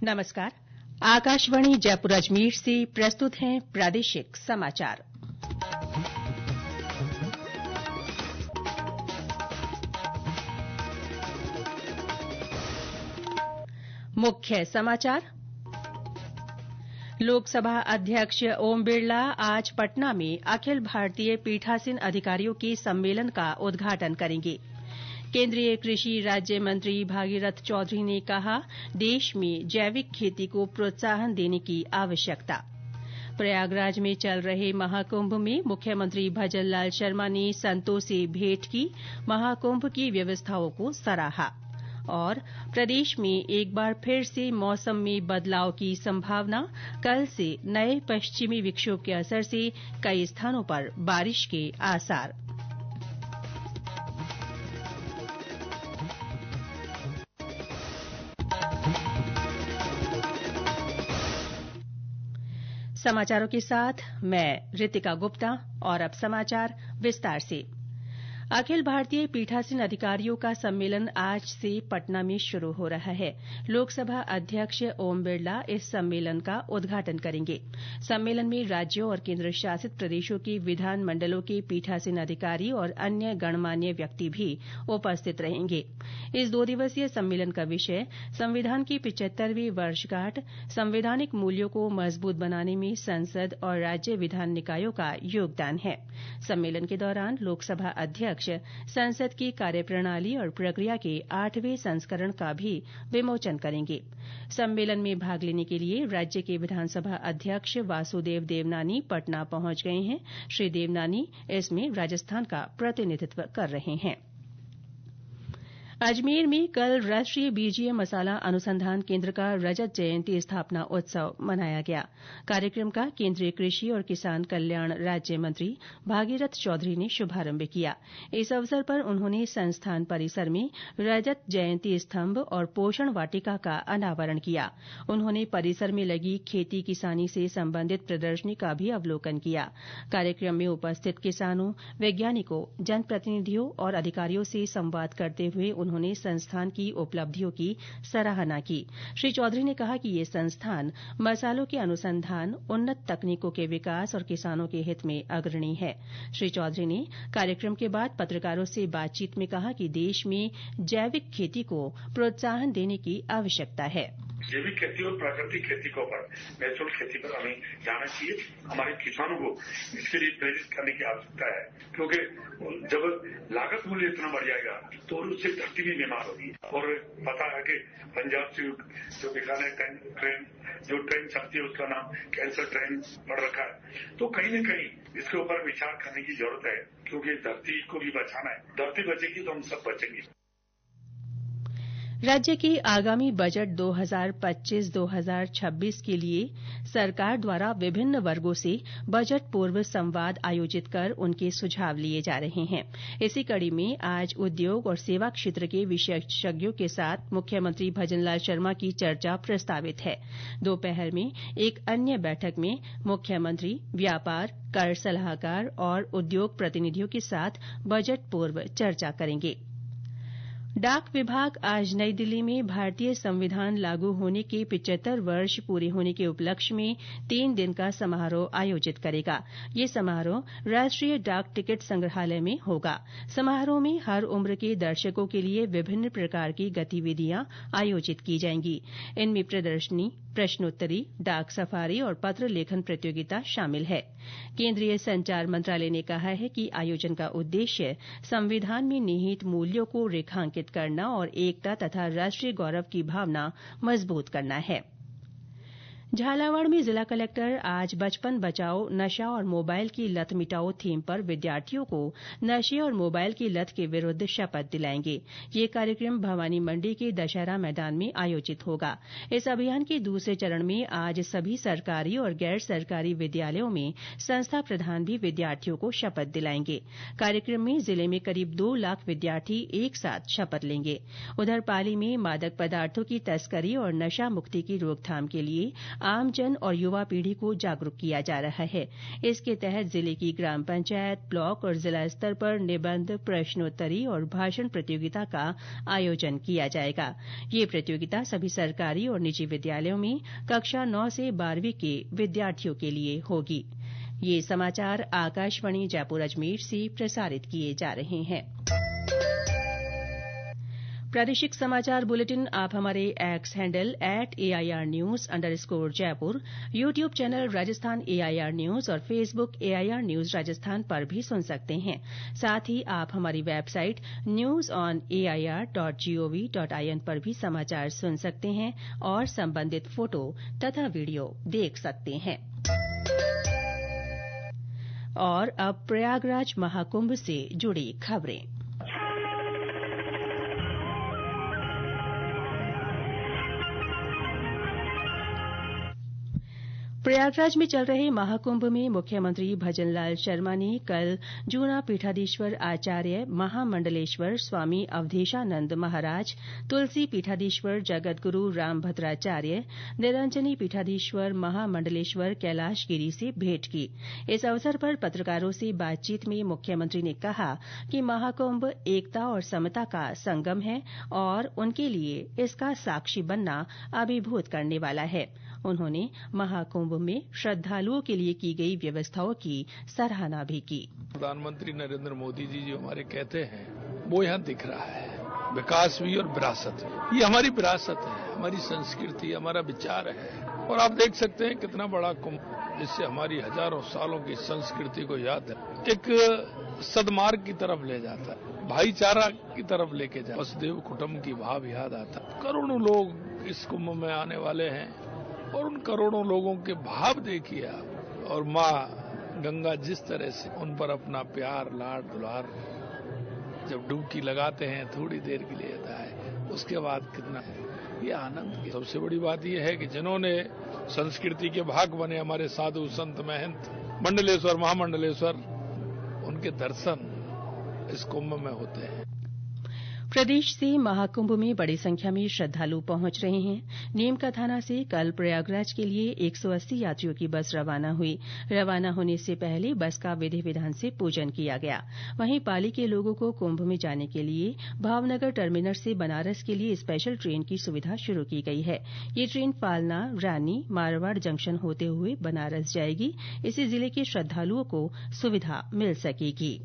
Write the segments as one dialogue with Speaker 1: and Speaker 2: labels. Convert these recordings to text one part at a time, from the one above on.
Speaker 1: नमस्कार। आकाशवाणी जयपुर अजमेर से प्रस्तुत हैं प्रादेशिक समाचार। मुख्य समाचार। लोकसभा अध्यक्ष ओम बिरला आज पटना में अखिल भारतीय पीठासीन अधिकारियों के सम्मेलन का उद्घाटन करेंगे। केंद्रीय कृषि राज्य मंत्री भागीरथ चौधरी ने कहा, देश में जैविक खेती को प्रोत्साहन देने की आवश्यकता। प्रयागराज में चल रहे महाकुंभ में मुख्यमंत्री भजन लाल शर्मा ने संतों से भेंट की, महाकुंभ की व्यवस्थाओं को सराहा। और प्रदेश में एक बार फिर से मौसम में बदलाव की संभावना, कल से नए पश्चिमी विक्षोभ के असर से कई स्थानों पर बारिश के आसार। समाचारों के साथ मैं रितिका गुप्ता। और अब समाचार विस्तार से। अखिल भारतीय पीठासीन अधिकारियों का सम्मेलन आज से पटना में शुरू हो रहा है। लोकसभा अध्यक्ष ओम बिरला इस सम्मेलन का उद्घाटन करेंगे। सम्मेलन में राज्यों और केंद्र शासित प्रदेशों के विधान मंडलों के पीठासीन अधिकारी और अन्य गणमान्य व्यक्ति भी उपस्थित रहेंगे। इस 2 दिवसीय सम्मेलन का विषय संविधान की 75वीं वर्षगांठ, संवैधानिक मूल्यों को मजबूत बनाने में संसद और राज्य विधान निकायों का योगदान है। सम्मेलन के दौरान लोकसभा अध्यक्ष संसद की कार्यप्रणाली और प्रक्रिया के 8वें संस्करण का भी विमोचन करेंगे। सम्मेलन में भाग लेने के लिए राज्य के विधानसभा अध्यक्ष वासुदेव देवनानी पटना पहुंच गए हैं। श्री देवनानी इसमें राजस्थान का प्रतिनिधित्व कर रहे हैं। अजमेर में कल राष्ट्रीय बीजीय मसाला अनुसंधान केंद्र का रजत जयंती स्थापना उत्सव मनाया गया। कार्यक्रम का केंद्रीय कृषि और किसान कल्याण राज्य मंत्री भागीरथ चौधरी ने शुभारंभ किया। इस अवसर पर उन्होंने संस्थान परिसर में रजत जयंती स्तंभ और पोषण वाटिका का अनावरण किया। उन्होंने परिसर में लगी खेती किसानी से संबंधित प्रदर्शनी का भी अवलोकन किया। कार्यक्रम में उपस्थित किसानों, वैज्ञानिकों, जनप्रतिनिधियों और अधिकारियों से संवाद करते हुए उन्होंने संस्थान की उपलब्धियों की सराहना की। श्री चौधरी ने कहा कि ये संस्थान मसालों के अनुसंधान, उन्नत तकनीकों के विकास और किसानों के हित में अग्रणी है। श्री चौधरी ने कार्यक्रम के बाद पत्रकारों से बातचीत में कहा कि देश में जैविक खेती को प्रोत्साहन देने की आवश्यकता है।
Speaker 2: जैविक खेती और प्राकृतिक खेती के ऊपर, नेचुरल खेती पर हमें जाना चाहिए। हमारे किसानों को इसके लिए प्रेरित करने की आवश्यकता है, क्योंकि जब लागत मूल्य इतना बढ़ जाएगा तो उससे धरती भी बीमार होगी। और पता है कि पंजाब से जो बीकानेर ट्रेन चलती है उसका नाम कैंसर ट्रेन पड़ रखा है। तो कहीं न कहीं इसके ऊपर विचार करने की जरूरत है, क्योंकि धरती को भी बचाना है। धरती बचेगी तो हम सब बचेंगे।
Speaker 1: राज्य के आगामी बजट 2025-2026 के लिए सरकार द्वारा विभिन्न वर्गों से बजट पूर्व संवाद आयोजित कर उनके सुझाव लिए जा रहे हैं। इसी कड़ी में आज उद्योग और सेवा क्षेत्र के विशेषज्ञों के साथ मुख्यमंत्री भजन लाल शर्मा की चर्चा प्रस्तावित है। दोपहर में एक अन्य बैठक में मुख्यमंत्री व्यापार, कर सलाहकार और उद्योग प्रतिनिधियों के साथ बजट पूर्व चर्चा करेंगे। डाक विभाग आज नई दिल्ली में भारतीय संविधान लागू होने के 75 वर्ष पूरे होने के उपलक्ष्य में 3 दिन का समारोह आयोजित करेगा। ये समारोह राष्ट्रीय डाक टिकट संग्रहालय में होगा। समारोह में हर उम्र के दर्शकों के लिए विभिन्न प्रकार की गतिविधियां आयोजित की जाएंगी। इनमें प्रदर्शनी, प्रश्नोत्तरी, डाक सफारी और पत्र लेखन प्रतियोगिता शामिल है। केंद्रीय संचार मंत्रालय ने कहा है कि आयोजन का उद्देश्य संविधान में निहित मूल्यों को रेखांकित करना और एकता तथा राष्ट्रीय गौरव की भावना मजबूत करना है। झालावाड़ में जिला कलेक्टर आज बचपन बचाओ, नशा और मोबाइल की लत मिटाओ थीम पर विद्यार्थियों को नशे और मोबाइल की लत के विरुद्ध शपथ दिलाएंगे। ये कार्यक्रम भवानी मंडी के दशहरा मैदान में आयोजित होगा। इस अभियान के दूसरे चरण में आज सभी सरकारी और गैर सरकारी विद्यालयों में संस्था प्रधान भी विद्यार्थियों को शपथ दिलाएंगे। कार्यक्रम में जिले में करीब 2 लाख विद्यार्थी एक साथ शपथ लेंगे। उधर पाली में मादक पदार्थों की तस्करी और नशा मुक्ति की रोकथाम के लिए आमजन और युवा पीढ़ी को जागरूक किया जा रहा है। इसके तहत जिले की ग्राम पंचायत, ब्लॉक और जिला स्तर पर निबंध, प्रश्नोत्तरी और भाषण प्रतियोगिता का आयोजन किया जाएगा। ये प्रतियोगिता सभी सरकारी और निजी विद्यालयों में कक्षा 9 से 12वीं के विद्यार्थियों के लिए होगी। ये समाचार आकाशवाणी जयपुर अजमेर से प्रसारित किए जा रहे हैं। प्रादेशिक समाचार बुलेटिन आप हमारे एक्स हैंडल @AIRnews_जयपुर, YouTube channel Rajasthan AIR news और फेसबुक AIR न्यूज राजस्थान पर भी सुन सकते हैं। साथ ही आप हमारी वेबसाइट newsonair.gov.in पर भी समाचार सुन सकते हैं और संबंधित फोटो तथा वीडियो देख सकते हैं। और अब प्रयागराज महाकुंभ से जुड़ी खबरें। प्रयागराज में चल रहे महाकुंभ में मुख्यमंत्री भजनलाल शर्मा ने कल जूना पीठाधीश्वर आचार्य महामंडलेश्वर स्वामी अवधेशानंद महाराज, तुलसी पीठाधीश्वर जगतगुरु रामभद्राचार्य, निरंजनी पीठाधीश्वर महामंडलेश्वर कैलाशगिरी से भेंट की। इस अवसर पर पत्रकारों से बातचीत में मुख्यमंत्री ने कहा कि महाकुंभ एकता और समता का संगम है और उनके लिए इसका साक्षी बनना अभिभूत करने वाला है। उन्होंने महाकुंभ में श्रद्धालुओं के लिए की गई व्यवस्थाओं की सराहना भी की।
Speaker 3: प्रधानमंत्री नरेंद्र मोदी जी जो हमारे कहते हैं वो यहाँ दिख रहा है, विकास भी और विरासत भी। ये हमारी विरासत है, हमारी संस्कृति, हमारा विचार है। और आप देख सकते हैं कितना बड़ा कुंभ, जिससे हमारी हजारों सालों की संस्कृति को याद है, एक सदमार्ग की तरफ ले जाता है, भाईचारा की तरफ लेके जाता है, वसुदेव कुटुंब की भाव याद आता है। करोड़ों लोग इस कुंभ में आने वाले हैं और उन करोड़ों लोगों के भाव देखिए आप। और माँ गंगा जिस तरह से उन पर अपना प्यार, लाड, दुलार जब डुबकी लगाते हैं थोड़ी देर के लिए आता है, उसके बाद कितना ये आनंद की सबसे बड़ी बात यह है कि जिन्होंने संस्कृति के भाग बने, हमारे साधु संत महंत मंडलेश्वर, महामंडलेश्वर, उनके दर्शन इस कुंभ में होते हैं।
Speaker 1: प्रदेश से महाकुंभ में बड़ी संख्या में श्रद्धालु पहुंच रहे हैं। नीमका थाना से कल प्रयागराज के लिए 180 यात्रियों की बस रवाना हुई। रवाना होने से पहले बस का विधि विधान से पूजन किया गया। वहीं पाली के लोगों को कुंभ में जाने के लिए भावनगर टर्मिनस से बनारस के लिए स्पेशल ट्रेन की सुविधा शुरू की गई है। ये ट्रेन फालना, रानी, मारवाड़ जंक्शन होते हुए बनारस जाएगी। इससे जिले के श्रद्धालुओं को सुविधा मिल सकेगी।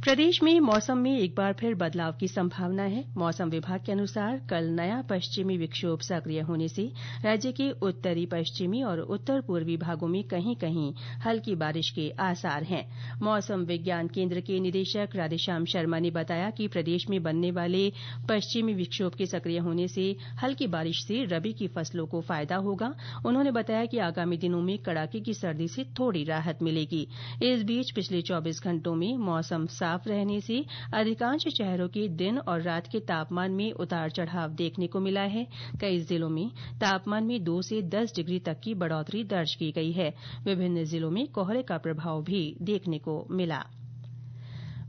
Speaker 1: प्रदेश में मौसम में एक बार फिर बदलाव की संभावना है। मौसम विभाग के अनुसार कल नया पश्चिमी विक्षोभ सक्रिय होने से राज्य के उत्तरी पश्चिमी और उत्तर पूर्वी भागों में कहीं कहीं हल्की बारिश के आसार हैं। मौसम विज्ञान केंद्र के निदेशक राधेश्याम शर्मा ने बताया कि प्रदेश में बनने वाले पश्चिमी विक्षोभ के सक्रिय होने से हल्की बारिश से रबी की फसलों को फायदा होगा। उन्होंने बताया कि आगामी दिनों में कड़ाके की सर्दी से थोड़ी राहत मिलेगी। इस बीच पिछले 24 घंटों में मौसम साफ रहने से अधिकांश शहरों के दिन और रात के तापमान में उतार चढ़ाव देखने को मिला है। कई जिलों में तापमान में 2 से 10 डिग्री तक की बढ़ोतरी दर्ज की गई है। विभिन्न जिलों में कोहरे का प्रभाव भी देखने को मिला।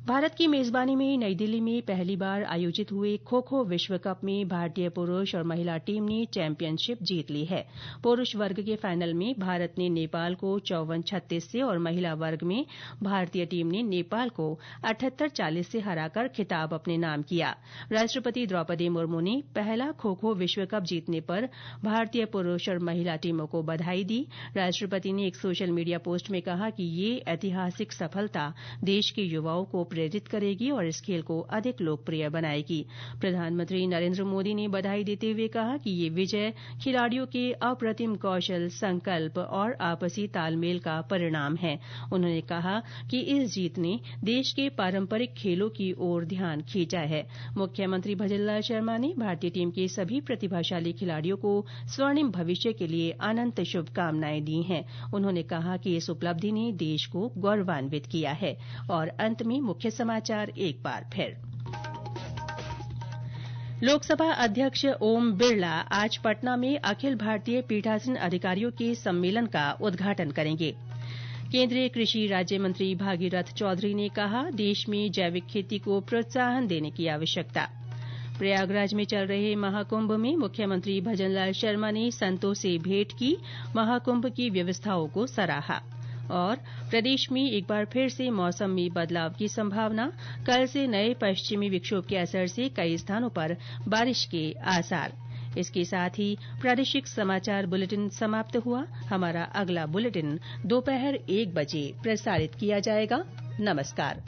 Speaker 1: भारत की मेजबानी में नई दिल्ली में पहली बार आयोजित हुए खो खो विश्व कप में भारतीय पुरूष और महिला टीम ने चैंपियनशिप जीत ली है। पुरूष वर्ग के फाइनल में भारत ने नेपाल को 54-36 से और महिला वर्ग में भारतीय टीम ने नेपाल को 78-40 से हराकर खिताब अपने नाम किया। राष्ट्रपति द्रौपदी मुर्मू ने पहला खो खो विश्व कप जीतने पर भारतीय पुरूष और महिला टीमों को बधाई दी। राष्ट्रपति ने एक सोशल मीडिया पोस्ट में कहा कि ये ऐतिहासिक सफलता देश के युवाओं को प्रेरित करेगी और इस खेल को अधिक लोकप्रिय बनाएगी। प्रधानमंत्री नरेंद्र मोदी ने बधाई देते हुए कहा कि ये विजय खिलाड़ियों के अप्रतिम कौशल, संकल्प और आपसी तालमेल का परिणाम है। उन्होंने कहा कि इस जीत ने देश के पारंपरिक खेलों की ओर ध्यान खींचा है। मुख्यमंत्री भजनलाल शर्मा ने भारतीय टीम के सभी प्रतिभाशाली खिलाड़ियों को स्वर्णिम भविष्य के लिए अनंत शुभकामनाएं दी हैं। उन्होंने कहा कि इस उपलब्धि ने देश को गौरवान्वित किया है। और अंत में मुख्य समाचार एक बार फिर। लोकसभा अध्यक्ष ओम बिरला आज पटना में अखिल भारतीय पीठासीन अधिकारियों के सम्मेलन का उद्घाटन करेंगे। केंद्रीय कृषि राज्य मंत्री भागीरथ चौधरी ने कहा, देश में जैविक खेती को प्रोत्साहन देने की आवश्यकता। प्रयागराज में चल रहे महाकुंभ में मुख्यमंत्री भजनलाल शर्मा ने संतों से भेंट की, महाकुंभ की व्यवस्थाओं को सराहा। और प्रदेश में एक बार फिर से मौसम में बदलाव की संभावना, कल से नए पश्चिमी विक्षोभ के असर से कई स्थानों पर बारिश के आसार। इसके साथ ही प्रादेशिक समाचार बुलेटिन समाप्त हुआ। हमारा अगला बुलेटिन दोपहर 1 बजे प्रसारित किया जाएगा। नमस्कार।